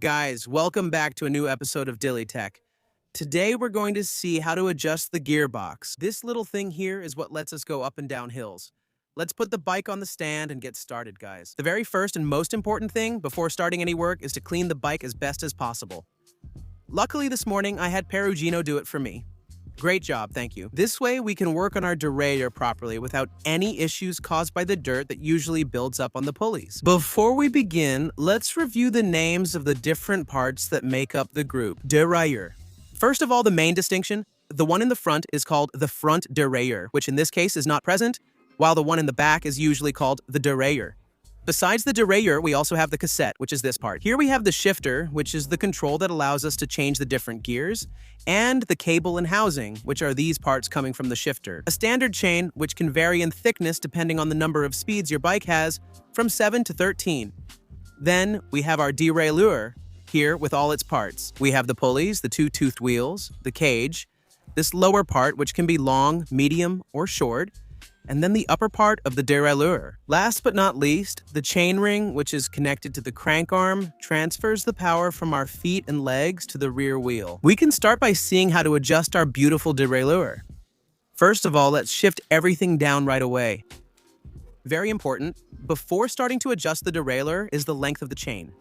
Guys, welcome back to a new episode of Dilly Tech. Today we're going to see how to adjust the gearbox. This little thing here is what lets us go up and down hills. Let's put the bike on the stand and get started, guys. The very first and most important thing before starting any work is to clean the bike as best as possible. Luckily this morning I had Perugino do it for me. Great job, thank you. This way we can work on our derailleur properly without any issues caused by the dirt that usually builds up on the pulleys. Before we begin, let's review the names of the different parts that make up the group. Derailleur. First of all, the main distinction, the one in the front is called the front derailleur, which in this case is not present, while the one in the back is usually called the derailleur. Besides the derailleur, we also have the cassette, which is this part. Here we have the shifter, which is the control that allows us to change the different gears, and the cable and housing, which are these parts coming from the shifter. A standard chain, which can vary in thickness depending on the number of speeds your bike has, from 7 to 13. Then we have our derailleur here with all its parts. We have the pulleys, the two toothed wheels, the cage, this lower part, which can be long, medium, or short, and then the upper part of the derailleur. Last but not least, the chainring, which is connected to the crank arm, transfers the power from our feet and legs to the rear wheel. We can start by seeing how to adjust our beautiful derailleur. First of all, let's shift everything down right away. Very important, before starting to adjust the derailleur is the length of the chain.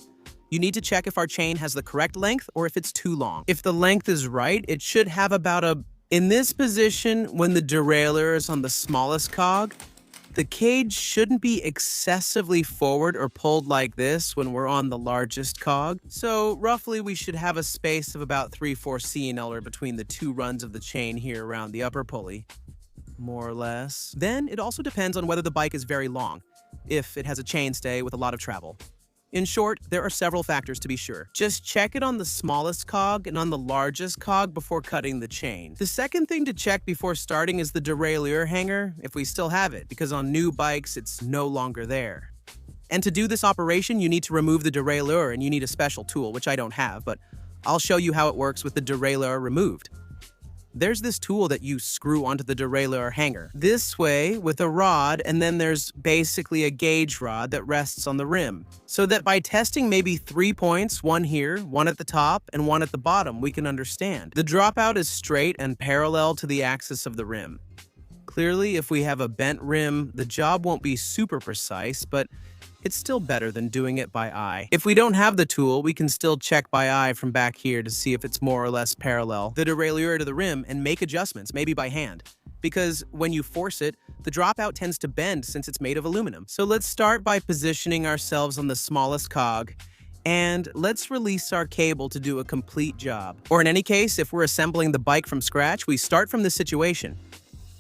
You need to check if our chain has the correct length or if it's too long. If the length is right, it should have about in this position, when the derailleur is on the smallest cog, the cage shouldn't be excessively forward or pulled like this when we're on the largest cog. So roughly we should have a space of about 3/4 cm between the two runs of the chain here around the upper pulley, more or less. Then it also depends on whether the bike is very long, if it has a chainstay with a lot of travel. In short, there are several factors to be sure. Just check it on the smallest cog and on the largest cog before cutting the chain. The second thing to check before starting is the derailleur hanger, if we still have it, because on new bikes, it's no longer there. And to do this operation, you need to remove the derailleur and you need a special tool, which I don't have, but I'll show you how it works with the derailleur removed. There's this tool that you screw onto the derailleur hanger this way with a rod, and then there's basically a gauge rod that rests on the rim. So that by testing maybe 3 points, one here, one at the top, and one at the bottom, we can understand. The dropout is straight and parallel to the axis of the rim. Clearly, if we have a bent rim, the job won't be super precise, but it's still better than doing it by eye. If we don't have the tool, we can still check by eye from back here to see if it's more or less parallel the derailleur to the rim and make adjustments, maybe by hand. Because when you force it, the dropout tends to bend since it's made of aluminum. So let's start by positioning ourselves on the smallest cog, and let's release our cable to do a complete job. Or in any case, if we're assembling the bike from scratch, we start from this situation.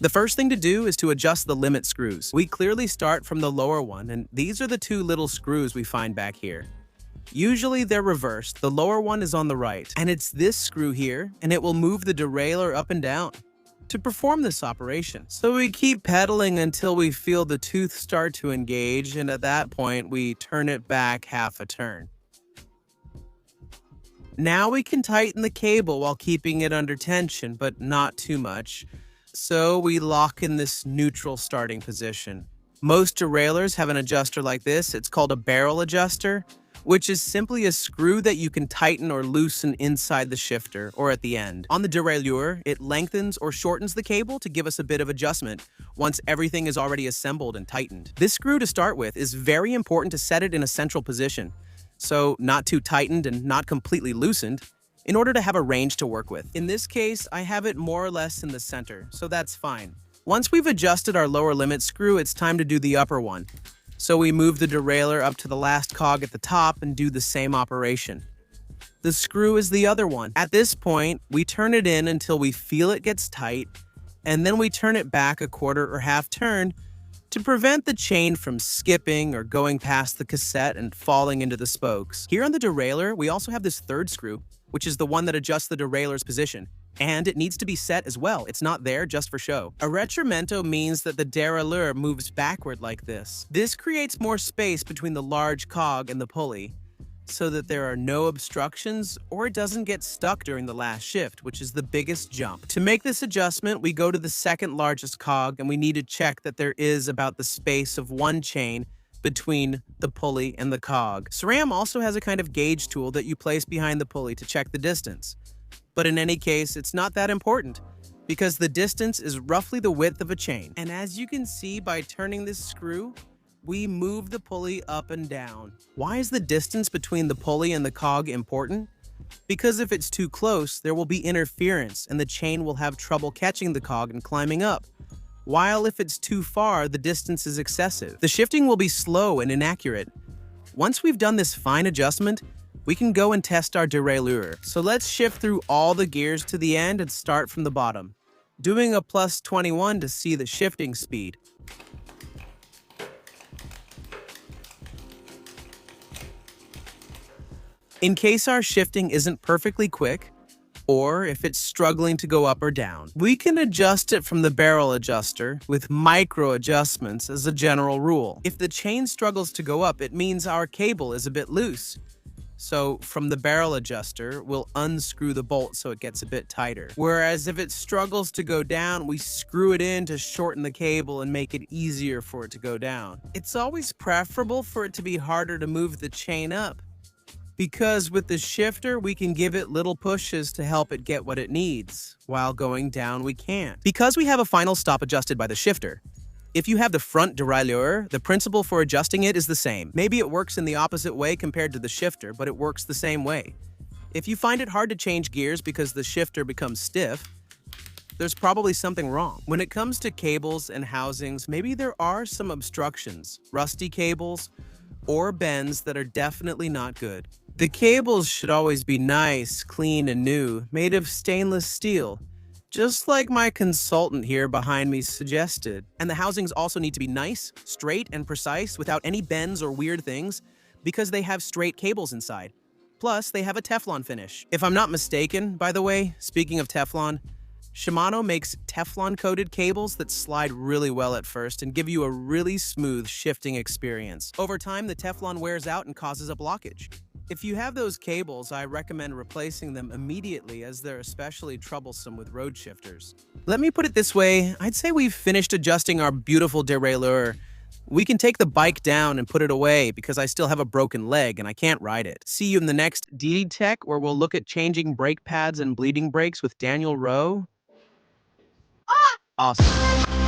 The first thing to do is to adjust the limit screws. We clearly start from the lower one, and these are the two little screws we find back here. Usually they're reversed. The lower one is on the right, and it's this screw here, and it will move the derailleur up and down to perform this operation. So we keep pedaling until we feel the tooth start to engage, and at that point we turn it back half a turn. Now we can tighten the cable while keeping it under tension, but not too much. So we lock in this neutral starting position. Most derailleurs have an adjuster like this. It's called a barrel adjuster, which is simply a screw that you can tighten or loosen inside the shifter or at the end. On the derailleur, it lengthens or shortens the cable to give us a bit of adjustment once everything is already assembled and tightened. This screw to start with is very important to set it in a central position, so not too tightened and not completely loosened, in order to have a range to work with. In this case, I have it more or less in the center, so that's fine. Once we've adjusted our lower limit screw, it's time to do the upper one. So we move the derailleur up to the last cog at the top and do the same operation. The screw is the other one. At this point, we turn it in until we feel it gets tight, and then we turn it back a quarter or half turn to prevent the chain from skipping or going past the cassette and falling into the spokes. Here on the derailleur, we also have this third screw, which is the one that adjusts the derailleur's position. And it needs to be set as well. It's not there just for show. A retrimento means that the derailleur moves backward like this. This creates more space between the large cog and the pulley, so that there are no obstructions or it doesn't get stuck during the last shift, which is the biggest jump. To make this adjustment, we go to the second largest cog and we need to check that there is about the space of one chain between the pulley and the cog. SRAM also has a kind of gauge tool that you place behind the pulley to check the distance. But in any case, it's not that important, because the distance is roughly the width of a chain. And as you can see by turning this screw, we move the pulley up and down. Why is the distance between the pulley and the cog important? Because if it's too close, there will be interference and the chain will have trouble catching the cog and climbing up. While if it's too far, the distance is excessive. The shifting will be slow and inaccurate. Once we've done this fine adjustment, we can go and test our derailleur. So let's shift through all the gears to the end and start from the bottom, doing a plus 21 to see the shifting speed. In case our shifting isn't perfectly quick, or if it's struggling to go up or down, we can adjust it from the barrel adjuster with micro adjustments as a general rule. If the chain struggles to go up, it means our cable is a bit loose. So from the barrel adjuster, we'll unscrew the bolt so it gets a bit tighter. Whereas if it struggles to go down, we screw it in to shorten the cable and make it easier for it to go down. It's always preferable for it to be harder to move the chain up, because with the shifter, we can give it little pushes to help it get what it needs. While going down, we can't. Because we have a final stop adjusted by the shifter, if you have the front derailleur, the principle for adjusting it is the same. Maybe it works in the opposite way compared to the shifter, but it works the same way. If you find it hard to change gears because the shifter becomes stiff, there's probably something wrong. When it comes to cables and housings, maybe there are some obstructions, rusty cables, or bends that are definitely not good. The cables should always be nice, clean, and new, made of stainless steel, just like my consultant here behind me suggested. And the housings also need to be nice, straight, and precise without any bends or weird things, because they have straight cables inside. Plus, they have a Teflon finish. If I'm not mistaken, by the way, speaking of Teflon, Shimano makes Teflon-coated cables that slide really well at first and give you a really smooth shifting experience. Over time, the Teflon wears out and causes a blockage. If you have those cables, I recommend replacing them immediately, as they're especially troublesome with road shifters. Let me put it this way, I'd say we've finished adjusting our beautiful derailleur. We can take the bike down and put it away because I still have a broken leg and I can't ride it. See you in the next DD Tech, where we'll look at changing brake pads and bleeding brakes with Daniel Rowe. Awesome.